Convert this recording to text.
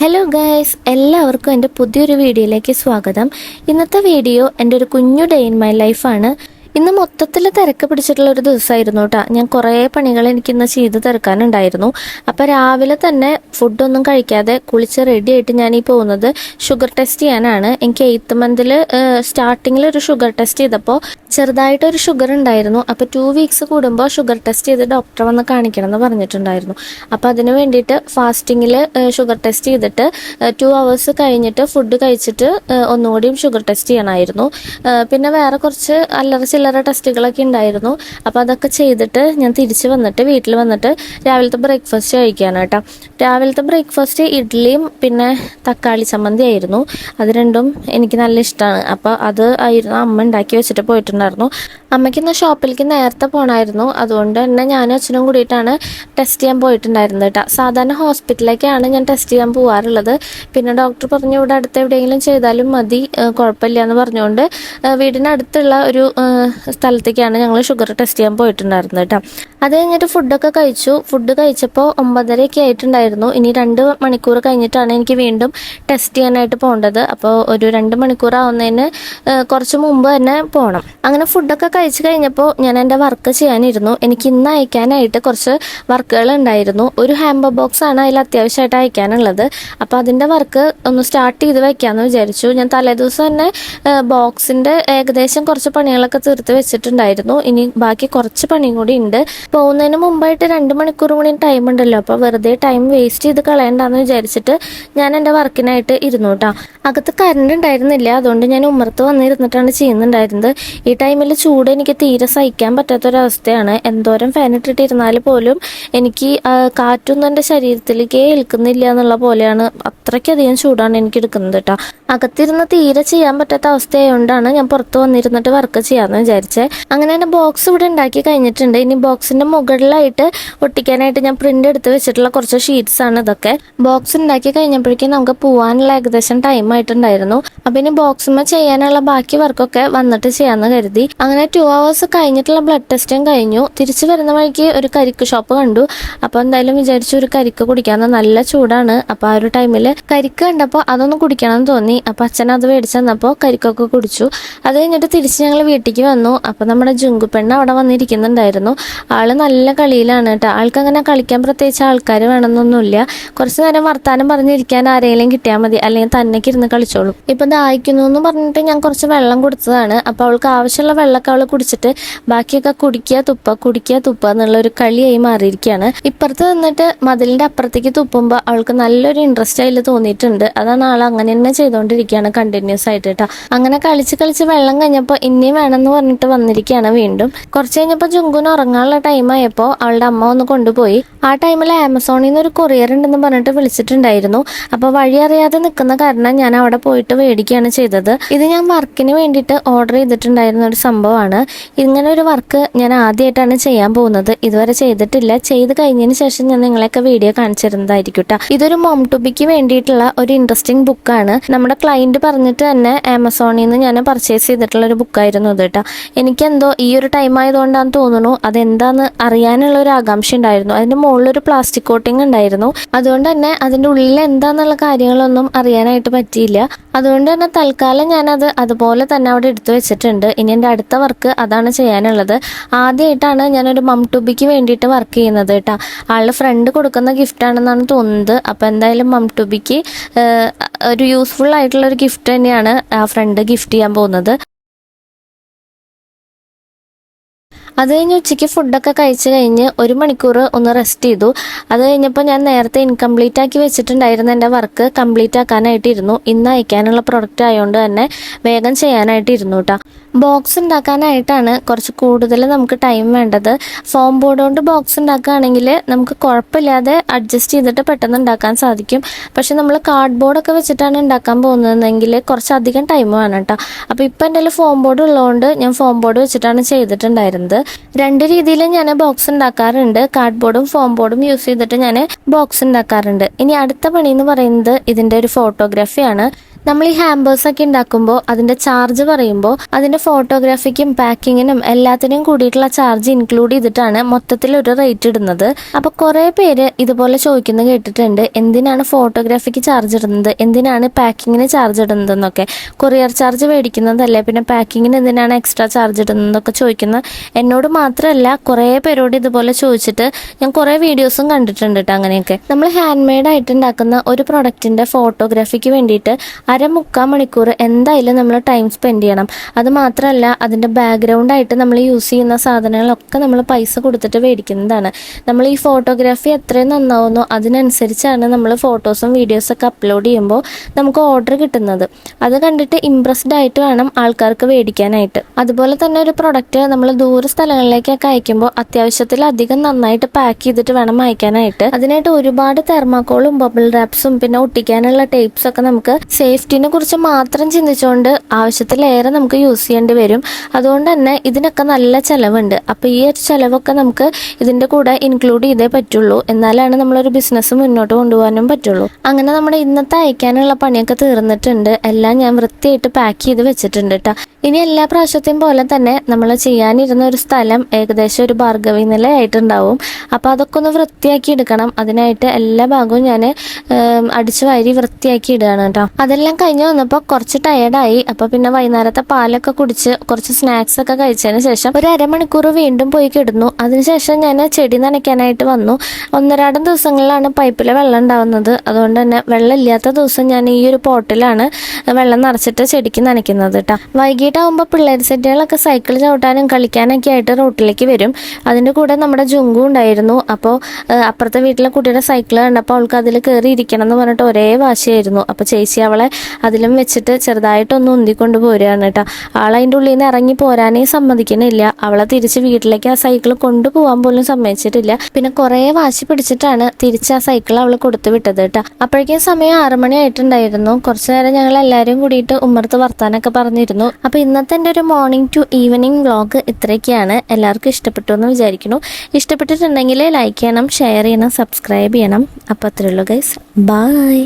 Hello guys, എല്ലാവർക്കും എൻ്റെ പുതിയൊരു വീഡിയോയിലേക്ക് സ്വാഗതം. ഇന്നത്തെ വീഡിയോ എൻ്റെ ഒരു കുഞ്ഞു ഡേ ഇൻ മൈ ലൈഫാണ്. ഇന്ന് മൊത്തത്തിൽ തിരക്ക് പിടിച്ചിട്ടുള്ള ഒരു ദിവസമായിരുന്നു കേട്ടോ. ഞാൻ കുറേ പണികൾ എനിക്കിന്ന് ചെയ്ത് തീർക്കാനുണ്ടായിരുന്നു. അപ്പോൾ രാവിലെ തന്നെ ഫുഡൊന്നും കഴിക്കാതെ കുളിച്ച് റെഡി ആയിട്ട് ഞാൻ ഈ പോകുന്നത് ഷുഗർ ടെസ്റ്റ് ചെയ്യാനാണ്. എനിക്ക് 8th മന്തിൽ സ്റ്റാർട്ടിങ്ങിൽ ഒരു ഷുഗർ ടെസ്റ്റ് ചെയ്തപ്പോൾ ചെറുതായിട്ടൊരു ഷുഗർ ഉണ്ടായിരുന്നു. അപ്പോൾ 2 വീക്സ് കൂടുമ്പോൾ ഷുഗർ ടെസ്റ്റ് ചെയ്ത് ഡോക്ടറെ വന്ന് കാണിക്കണം എന്ന് പറഞ്ഞിട്ടുണ്ടായിരുന്നു. അപ്പോൾ അതിന് വേണ്ടിയിട്ട് ഫാസ്റ്റിങ്ങിൽ ഷുഗർ ടെസ്റ്റ് ചെയ്തിട്ട് 2 hours കഴിഞ്ഞിട്ട് ഫുഡ് കഴിച്ചിട്ട് ഒന്നുകൂടിയും ഷുഗർ ടെസ്റ്റ് ചെയ്യണമായിരുന്നു. പിന്നെ വേറെ കുറച്ച് അല്ലറ ചില്ലറ ടെസ്റ്റുകളൊക്കെ ഉണ്ടായിരുന്നു. അപ്പോൾ അതൊക്കെ ചെയ്തിട്ട് ഞാൻ തിരിച്ച് വന്നിട്ട് വീട്ടിൽ വന്നിട്ട് രാവിലത്തെ ബ്രേക്ക്ഫാസ്റ്റ് കഴിക്കുകയാണ് കേട്ടോ. രാവിലത്തെ ബ്രേക്ക്ഫാസ്റ്റ് ഇഡ്ഡലിയും പിന്നെ തക്കാളി ചമ്മന്തി ആയിരുന്നു. അത് രണ്ടും എനിക്ക് നല്ല ഇഷ്ടമാണ്. അപ്പോൾ അത് ആയിരുന്നു അമ്മ ഉണ്ടാക്കി വെച്ചിട്ട് പോയിട്ടുണ്ടായിരുന്നു. അമ്മയ്ക്ക് ഇന്ന് ഷോപ്പിലേക്ക് നേരത്തെ പോകണമായിരുന്നു. അതുകൊണ്ട് തന്നെ ഞാനും അച്ഛനും കൂടിയിട്ടാണ് ടെസ്റ്റ് ചെയ്യാൻ പോയിട്ടുണ്ടായിരുന്നത് കേട്ടോ. സാധാരണ ഹോസ്പിറ്റലിലേക്കാണ് ഞാൻ ടെസ്റ്റ് ചെയ്യാൻ പോകാറുള്ളത്. പിന്നെ ഡോക്ടർ പറഞ്ഞു ഇവിടെ അടുത്ത് എവിടെയെങ്കിലും ചെയ്താലും മതി, കുഴപ്പമില്ല എന്ന് പറഞ്ഞുകൊണ്ട് വീടിനടുത്തുള്ള ഒരു സ്ഥലത്തേക്കാണ് ഞങ്ങൾ ഷുഗർ ടെസ്റ്റ് ചെയ്യാൻ പോയിട്ടുണ്ടായിരുന്നത് കേട്ടോ. അത് കഴിഞ്ഞിട്ട് ഫുഡൊക്കെ കഴിച്ചു. ഫുഡ് കഴിച്ചപ്പോൾ 9:30 ആയിട്ടുണ്ടായിരുന്നു. ഇനി 2 മണിക്കൂർ കഴിഞ്ഞിട്ടാണ് എനിക്ക് വീണ്ടും ടെസ്റ്റ് ചെയ്യാനായിട്ട് പോകേണ്ടത്. അപ്പോൾ ഒരു 2 മണിക്കൂർ ആവുന്നതിന് കുറച്ച് മുമ്പ് തന്നെ പോകണം. അങ്ങനെ ഫുഡൊക്കെ കഴിച്ച് കഴിഞ്ഞപ്പോൾ ഞാൻ എൻ്റെ വർക്ക് ചെയ്യാനിരുന്നു. എനിക്ക് ഇന്ന് അയക്കാനായിട്ട് കുറച്ച് വർക്കുകൾ ഉണ്ടായിരുന്നു. ഒരു ഹാമ്പർ ബോക്സ് ആണ് അതിൽ അത്യാവശ്യമായിട്ട് അയക്കാനുള്ളത്. അപ്പോൾ അതിൻ്റെ വർക്ക് ഒന്ന് സ്റ്റാർട്ട് ചെയ്ത് വയ്ക്കാമെന്ന് വിചാരിച്ചു. ഞാൻ തലേദിവസം തന്നെ ബോക്സിൻ്റെ ഏകദേശം കുറച്ച് പണികളൊക്കെ തീർത്ത് വെച്ചിട്ടുണ്ടായിരുന്നു. ഇനി ബാക്കി കുറച്ച് പണിയും കൂടി ഉണ്ട്. പോകുന്നതിന് മുമ്പായിട്ട് 2 മണിക്കൂർ കൂടി ടൈം ഉണ്ടല്ലോ. അപ്പോൾ വെറുതെ ടൈം വേസ്റ്റ് ചെയ്ത് കളയണ്ടെന്ന് വിചാരിച്ചിട്ട് ഞാൻ എൻ്റെ വർക്കിനായിട്ട് ഇരുന്നു കേട്ടോ. അകത്ത് കറണ്ട് ഉണ്ടായിരുന്നില്ല. അതുകൊണ്ട് ഞാൻ ഉമ്മറത്ത് വന്നിരുന്നിട്ടാണ് ചെയ്യുന്നുണ്ടായിരുന്നത്. ഈ ടൈമിൽ ചൂട് എനിക്ക് തീരെ സഹിക്കാൻ പറ്റാത്തൊരവസ്ഥയാണ്. എന്തോരം ഫാൻ ഇട്ടിട്ടിരുന്നാൽ പോലും എനിക്ക് കാറ്റൊന്നും എൻ്റെ ശരീരത്തിലേക്ക് ഏൽക്കുന്നില്ല എന്നുള്ള പോലെയാണ്. അത്രയ്ക്കധികം ചൂടാണ് എനിക്ക് എടുക്കുന്നത് കേട്ടോ. അകത്തിരുന്ന് തീരെ ചെയ്യാൻ പറ്റാത്ത അവസ്ഥയായതുകൊണ്ടാണ് ഞാൻ പുറത്ത് വന്നിരുന്നിട്ട് വർക്ക് ചെയ്യാമെന്ന് വിചാരിച്ചത്. അങ്ങനെ തന്നെ ബോക്സ് ഇവിടെ ഉണ്ടാക്കി കഴിഞ്ഞിട്ടുണ്ട്. ഇനി ബോക്സിന്റെ മുകളിലായിട്ട് ഒട്ടിക്കാനായിട്ട് ഞാൻ പ്രിന്റ് എടുത്ത് വെച്ചിട്ടുള്ള കുറച്ച് ഷീറ്റ്സ് ആണ് ഇതൊക്കെ. ബോക്സ് ഉണ്ടാക്കി കഴിഞ്ഞപ്പോഴേക്കും നമുക്ക് പോകാനുള്ള ഏകദേശം ടൈം ആയിട്ടുണ്ടായിരുന്നു. അപ്പൊ ഇനി ബോക്സുമ്മ ചെയ്യാനുള്ള ബാക്കി വർക്കൊക്കെ വന്നിട്ട് ചെയ്യാന്ന് കരുതി. അങ്ങനെ 2 hours കഴിഞ്ഞിട്ടുള്ള ബ്ലഡ് ടെസ്റ്റും കഴിഞ്ഞു. തിരിച്ചു വരുന്ന വഴിക്ക് ഒരു കരിക്ക് ഷോപ്പ് കണ്ടു. അപ്പൊ എന്തായാലും വിചാരിച്ചു ഒരു കരിക്ക് കുടിക്കാന്ന്. നല്ല ചൂടാണ്. അപ്പൊ ആ ഒരു ടൈമിൽ കരിക്ക് കണ്ടപ്പോൾ അതൊന്ന് കുടിക്കണം എന്ന് തോന്നി. അപ്പൊ അച്ഛൻ അത് മേടിച്ചു തന്നപ്പോൾ കരിക്കൊക്കെ കുടിച്ചു. അത് കഴിഞ്ഞിട്ട് തിരിച്ച് ഞങ്ങൾ വീട്ടിലേക്ക് വന്നു. അപ്പൊ നമ്മുടെ ജുങ്കുപ്പെണ്ണ അവിടെ വന്നിരിക്കുന്നുണ്ടായിരുന്നു. ആള് നല്ല കളിയിലാണ് കേട്ടോ. ആൾക്ക് അങ്ങനെ കളിക്കാൻ പ്രത്യേകിച്ച് ആൾക്കാർ വേണമെന്നൊന്നുമില്ല. കുറച്ചു നേരം വർത്താനം പറഞ്ഞിരിക്കാൻ ആരെങ്കിലും കിട്ടിയാൽ മതി, അല്ലെങ്കിൽ തന്നെക്ക് ഇരുന്ന് കളിച്ചോളും. ഇപ്പൊ ദാഹിക്കുന്നു എന്ന് പറഞ്ഞിട്ട് ഞാൻ കുറച്ച് വെള്ളം കൊടുത്തതാണ്. അപ്പൊ അവൾക്ക് ആവശ്യമുള്ള വെള്ളമൊക്കെ അവൾ കുടിച്ചിട്ട് ബാക്കിയൊക്കെ കുടിക്കുക തുപ്പ എന്നുള്ള ഒരു കളിയായി മാറിയിരിക്കുകയാണ്. ഇപ്പുറത്ത് നിന്നിട്ട് മതിലിന്റെ അപ്പുറത്തേക്ക് തുപ്പുമ്പോൾ അവൾക്ക് നല്ലൊരു ഇൻട്രസ്റ്റ് അതിൽ തോന്നിയിട്ടുണ്ട്. അതാണ് ആൾ അങ്ങനെ തന്നെ ചെയ്തുകൊണ്ടിരിക്കുകയാണ് കണ്ടിന്യൂസ് ആയിട്ട് കേട്ടോ. അങ്ങനെ കളിച്ച് വെള്ളം കഴിഞ്ഞപ്പോൾ ഇനിയും വേണമെന്ന് പറഞ്ഞിട്ട് വന്നിരിക്കുകയാണ് വീണ്ടും. കുറച്ച് കഴിഞ്ഞപ്പോൾ ജുങ്കുന് ഉറങ്ങാനുള്ള ടൈം ആയപ്പോൾ അവളുടെ അമ്മ ഒന്ന് കൊണ്ടുപോയി. ആ ടൈമിൽ ആമസോണിൽ നിന്ന് ഒരു കൊറിയർ ഉണ്ടെന്ന് പറഞ്ഞിട്ട് വിളിച്ചിട്ടുണ്ടായിരുന്നു. അപ്പോൾ വഴി അറിയാതെ നിൽക്കുന്ന കാരണം ഞാൻ അവിടെ പോയിട്ട് മേടിക്കുകയാണ് ചെയ്തത്. ഇത് ഞാൻ വർക്കിന് വേണ്ടിയിട്ട് ഓർഡർ ചെയ്തിട്ടുണ്ടായിരുന്ന ഒരു സംഭവമാണ്. ഇങ്ങനെ ഒരു വർക്ക് ഞാൻ ആദ്യമായിട്ടാണ് ചെയ്യാൻ പോകുന്നത്. ഇതുവരെ ചെയ്തിട്ടില്ല. ചെയ്ത് കഴിഞ്ഞതിന് ശേഷം ഞാൻ നിങ്ങളെയൊക്കെ വീഡിയോ കാണിച്ചിരുന്നതായിരിക്കും കേട്ടോ. ഇതൊരു മോം ടു ബിക്ക് വേണ്ടിയിട്ടുള്ള ഒരു ഇൻട്രസ്റ്റിംഗ് ബുക്കാണ്. നമ്മുടെ ക്ലയന്റ് പറഞ്ഞിട്ട് തന്നെ ആമസോണിൽ നിന്ന് ഞാൻ പർച്ചേസ് ചെയ്തിട്ടുള്ള ഒരു ബുക്കായിരുന്നു ഇത് കേട്ടോ. എനിക്കെന്തോ ഈ ഒരു ടൈം ആയതുകൊണ്ടാന്ന് തോന്നുന്നു അതെന്താന്ന് അറിയാനുള്ള ഒരു ആകാംക്ഷ ഉണ്ടായിരുന്നു. അതിന്റെ മുകളിലൊരു പ്ലാസ്റ്റിക് കോട്ടിങ് ഉണ്ടായിരുന്നു. അതുകൊണ്ട് തന്നെ അതിന്റെ ഉള്ളിൽ എന്താന്നുള്ള കാര്യങ്ങളൊന്നും അറിയാനായിട്ട് പറ്റിയില്ല. അതുകൊണ്ട് തന്നെ തൽക്കാലം ഞാനത് അതുപോലെ തന്നെ അവിടെ എടുത്തു വെച്ചിട്ടുണ്ട്. ഇനി എൻ്റെ അടുത്ത വർക്ക് അതാണ് ചെയ്യാനുള്ളത്. ആദ്യമായിട്ടാണ് ഞാനൊരു മം ടു ബിക്ക് വേണ്ടിയിട്ട് വർക്ക് ചെയ്യുന്നത് കേട്ടോ. ആളുടെ ഫ്രണ്ട് കൊടുക്കുന്ന ഗിഫ്റ്റ് ആണെന്നാണ് തോന്നുന്നത്. അപ്പോൾ എന്തായാലും മം ടു ബിക്ക് ഒരു യൂസ്ഫുൾ ആയിട്ടുള്ള ഒരു ഗിഫ്റ്റ് തന്നെയാണ് ആ ഫ്രണ്ട് ഗിഫ്റ്റ് ചെയ്യാൻ പോകുന്നത്. അത് കഴിഞ്ഞ് ഉച്ചയ്ക്ക് ഫുഡൊക്കെ കഴിച്ച് കഴിഞ്ഞ് 1 മണിക്കൂർ ഒന്ന് റെസ്റ്റ് ചെയ്തു. അത് കഴിഞ്ഞപ്പോൾ ഞാൻ നേരത്തെ ഇൻകംപ്ലീറ്റ് ആക്കി വെച്ചിട്ടുണ്ടായിരുന്ന എൻ്റെ വർക്ക് കംപ്ലീറ്റ് ആക്കാനായിട്ടിരുന്നു. ഇന്ന് അയക്കാനുള്ള പ്രൊഡക്റ്റ് ആയതുകൊണ്ട് തന്നെ വേഗം ചെയ്യാനായിട്ടിരുന്നു കേട്ടോ. ബോക്സ് ഉണ്ടാക്കാനായിട്ടാണ് കുറച്ച് കൂടുതൽ നമുക്ക് ടൈം വേണ്ടത്. ഫോം ബോർഡ് കൊണ്ട് ബോക്സ് ഉണ്ടാക്കുകയാണെങ്കിൽ നമുക്ക് കുഴപ്പമില്ലാതെ അഡ്ജസ്റ്റ് ചെയ്തിട്ട് പെട്ടെന്ന് ഉണ്ടാക്കാൻ സാധിക്കും. പക്ഷെ നമ്മൾ കാർഡ് ബോർഡൊക്കെ വെച്ചിട്ടാണ് ഉണ്ടാക്കാൻ പോകുന്നതെങ്കിൽ കുറച്ചധികം ടൈം വേണം കേട്ടോ. അപ്പോൾ ഇപ്പം എൻ്റെ ഫോം ബോർഡ് ഉള്ളതുകൊണ്ട് ഞാൻ ഫോം ബോർഡ് വെച്ചിട്ടാണ് ചെയ്തിട്ടുണ്ടായിരുന്നത്. 2 രീതിയിൽ ഞാൻ ബോക്സ് ഉണ്ടാക്കാറുണ്ട്. കാർഡ് ബോർഡും ഫോം ബോർഡും യൂസ് ചെയ്തിട്ട് ഞാൻ ബോക്സ് ഉണ്ടാക്കാറുണ്ട്. ഇനി അടുത്ത പണി എന്ന് പറയുന്നത് ഇതിൻ്റെ ഒരു ഫോട്ടോഗ്രാഫിയാണ്. നമ്മൾ ഈ ഹാമ്പേഴ്സ് ഒക്കെ ഉണ്ടാക്കുമ്പോൾ അതിന്റെ ചാർജ് പറയുമ്പോൾ അതിന്റെ ഫോട്ടോഗ്രാഫിക്കും പാക്കിങ്ങിനും എല്ലാത്തിനും കൂടിയിട്ടുള്ള ചാർജ് ഇൻക്ലൂഡ് ചെയ്തിട്ടാണ് മൊത്തത്തിൽ ഒരു റേറ്റ് ഇടുന്നത്. അപ്പൊ കുറെ പേര് ഇതുപോലെ ചോദിക്കുന്നത് കേട്ടിട്ടുണ്ട്, എന്തിനാണ് ഫോട്ടോഗ്രാഫിക്ക് ചാർജ് ഇടുന്നത്, എന്തിനാണ് പാക്കിങ്ങിന് ചാർജ് ഇടുന്നത് എന്നൊക്കെ. കൊറിയർ ചാർജ് മേടിക്കുന്നതല്ലേ, പിന്നെ പാക്കിങ്ങിന് എന്തിനാണ് എക്സ്ട്രാ ചാർജ് ഇടുന്നതൊക്കെ ചോദിക്കുന്നത് എന്നോട് മാത്രമല്ല കുറെ പേരോട് ഇതുപോലെ ചോദിച്ചിട്ട് ഞാൻ കുറെ വീഡിയോസും കണ്ടിട്ടുണ്ട് കേട്ടോ. അങ്ങനെയൊക്കെ നമ്മൾ ഹാൻഡ് മെയ്ഡ് ആയിട്ട് ഉണ്ടാക്കുന്ന ഒരു പ്രൊഡക്റ്റിന്റെ ഫോട്ടോഗ്രാഫിക്ക് വേണ്ടിയിട്ട് 1/4 മണിക്കൂർ എന്തായാലും നമ്മൾ ടൈം സ്പെൻഡ് ചെയ്യണം. അത് മാത്രമല്ല അതിന്റെ ബാക്ക്ഗ്രൗണ്ട് ആയിട്ട് നമ്മൾ യൂസ് ചെയ്യുന്ന സാധനങ്ങളൊക്കെ നമ്മൾ പൈസ കൊടുത്തിട്ട് മേടിക്കുന്നതാണ്. നമ്മൾ ഈ ഫോട്ടോഗ്രാഫി എത്രയും നന്നാവുന്നോ അതിനനുസരിച്ചാണ് നമ്മൾ ഫോട്ടോസും വീഡിയോസൊക്കെ അപ്ലോഡ് ചെയ്യുമ്പോൾ നമുക്ക് ഓർഡർ കിട്ടുന്നത്. അത് കണ്ടിട്ട് ഇംപ്രസ്ഡ് ആയിട്ട് വേണം ആൾക്കാർക്ക് മേടിക്കാനായിട്ട്. അതുപോലെ തന്നെ ഒരു പ്രൊഡക്റ്റ് നമ്മൾ ദൂര സ്ഥലങ്ങളിലേക്കൊക്കെ അയക്കുമ്പോൾ അത്യാവശ്യത്തിലധികം നന്നായിട്ട് പാക്ക് ചെയ്തിട്ട് വേണം അയക്കാനായിട്ട്. അതിനായിട്ട് ഒരുപാട് തെർമാക്കോളും ബബിൾ റാപ്സും പിന്നെ ഒട്ടിക്കാനുള്ള ടേപ്സ് ഒക്കെ നമുക്ക് സേഫ്റ്റിനെ കുറിച്ച് മാത്രം ചിന്തിച്ചുകൊണ്ട് ആവശ്യത്തിലേറെ നമുക്ക് യൂസ് ചെയ്യേണ്ടി വരും. അതുകൊണ്ട് തന്നെ ഇതിനൊക്കെ നല്ല ചെലവുണ്ട്. അപ്പൊ ഈ ഒരു ചെലവൊക്കെ നമുക്ക് ഇതിന്റെ കൂടെ ഇൻക്ലൂഡ് ചെയ്തേ പറ്റുള്ളൂ, എന്നാലാണ് നമ്മളൊരു ബിസിനസ് മുന്നോട്ട് കൊണ്ടുപോകാനും പറ്റുള്ളൂ. അങ്ങനെ നമ്മുടെ ഇന്നത്തെ അയക്കാനുള്ള പണിയൊക്കെ തീർന്നിട്ടുണ്ട്. എല്ലാം ഞാൻ വൃത്തിയായിട്ട് പാക്ക് ചെയ്ത് വെച്ചിട്ടുണ്ട് കേട്ടോ. ഇനി എല്ലാ പ്രാവശ്യത്തെയും പോലെ തന്നെ നമ്മൾ ചെയ്യാനിരുന്ന ഒരു സ്ഥലം ഏകദേശം ഒരു ഭാർഗവി നിലയായിട്ടുണ്ടാവും. അപ്പൊ അതൊക്കെ ഒന്ന് വൃത്തിയാക്കി എടുക്കണം. അതിനായിട്ട് എല്ലാ ഭാഗവും ഞാൻ അടിച്ചു വാരി വൃത്തിയാക്കി ഇടുകയാണ് കേട്ടോ. അതെല്ലാം കഴിഞ്ഞ് വന്നപ്പോൾ കുറച്ച് ടയർഡായി. അപ്പൊ പിന്നെ വൈകുന്നേരത്തെ പാലൊക്കെ കുടിച്ച് കുറച്ച് സ്നാക്സ് ഒക്കെ കഴിച്ചതിന് ശേഷം ഒരു 1/2 മണിക്കൂർ വീണ്ടും പോയി കിടന്നു. അതിനുശേഷം ഞാൻ ചെടി നനയ്ക്കാനായിട്ട് വന്നു. 1-2 ദിവസങ്ങളിലാണ് പൈപ്പിൽ വെള്ളം ഉണ്ടാവുന്നത്. അതുകൊണ്ട് തന്നെ വെള്ളം ഇല്ലാത്ത ദിവസം ഞാൻ ഈ ഒരു പോട്ടിലാണ് വെള്ളം നിറച്ചിട്ട് ചെടിക്ക് നനയ്ക്കുന്നത് കേട്ടോ. വൈകിട്ടാവുമ്പോൾ പിള്ളേർ സെറ്റുകളൊക്കെ സൈക്കിൾ ചവിട്ടാനും കളിക്കാനൊക്കെ ആയിട്ട് റോട്ടിലേക്ക് വരും. അതിൻ്റെ കൂടെ നമ്മുടെ ജുങ്കു ഉണ്ടായിരുന്നു. അപ്പോൾ അപ്പുറത്തെ വീട്ടിലെ കുട്ടിയുടെ സൈക്കിൾ കണ്ടപ്പോൾ അവൾക്ക് അതിൽ കയറി ഇരിക്കണം എന്ന് പറഞ്ഞിട്ട് ഒരേ വാശിയായിരുന്നു. അപ്പോൾ ചേച്ചി അവളെ അതിലും വെച്ചിട്ട് ചെറുതായിട്ടൊന്ന് ഉന്തിക്കൊണ്ട് പോരുകയാണ് കേട്ടോ. ആളതിൻ്റെ ഉള്ളിൽ നിന്ന് ഇറങ്ങി പോരാനേ സമ്മതിക്കുന്നില്ല. അവളെ തിരിച്ച് വീട്ടിലേക്ക് ആ സൈക്കിൾ കൊണ്ടുപോകാൻ പോലും സമ്മതിച്ചിട്ടില്ല. പിന്നെ കുറേ വാശി പിടിച്ചിട്ടാണ് തിരിച്ച് ആ സൈക്കിൾ അവൾ കൊടുത്തു വിട്ടത് കേട്ടോ. അപ്പോഴേക്കും സമയം 6 മണി ആയിട്ടുണ്ടായിരുന്നു. കുറച്ചു നേരം ഞങ്ങൾ എല്ലാവരും കൂടിയിട്ട് ഉമ്മർത്ത് വർത്താനൊക്കെ പറഞ്ഞിരുന്നു. അപ്പോൾ ഇന്നത്തെ എൻ്റെ ഒരു മോർണിംഗ് ടു ഈവനിങ് വ്ളോഗ് ഇത്രയൊക്കെയാണ്. എല്ലാവർക്കും ഇഷ്ടപ്പെട്ടു എന്ന് വിചാരിക്കുന്നു. ഇഷ്ടപ്പെട്ടിട്ടുണ്ടെങ്കിൽ ലൈക്ക് ചെയ്യണം, ഷെയർ ചെയ്യണം, സബ്സ്ക്രൈബ് ചെയ്യണം. അപ്പോൾ അത്രയുള്ളൂ ഗൈസ്. ബൈ.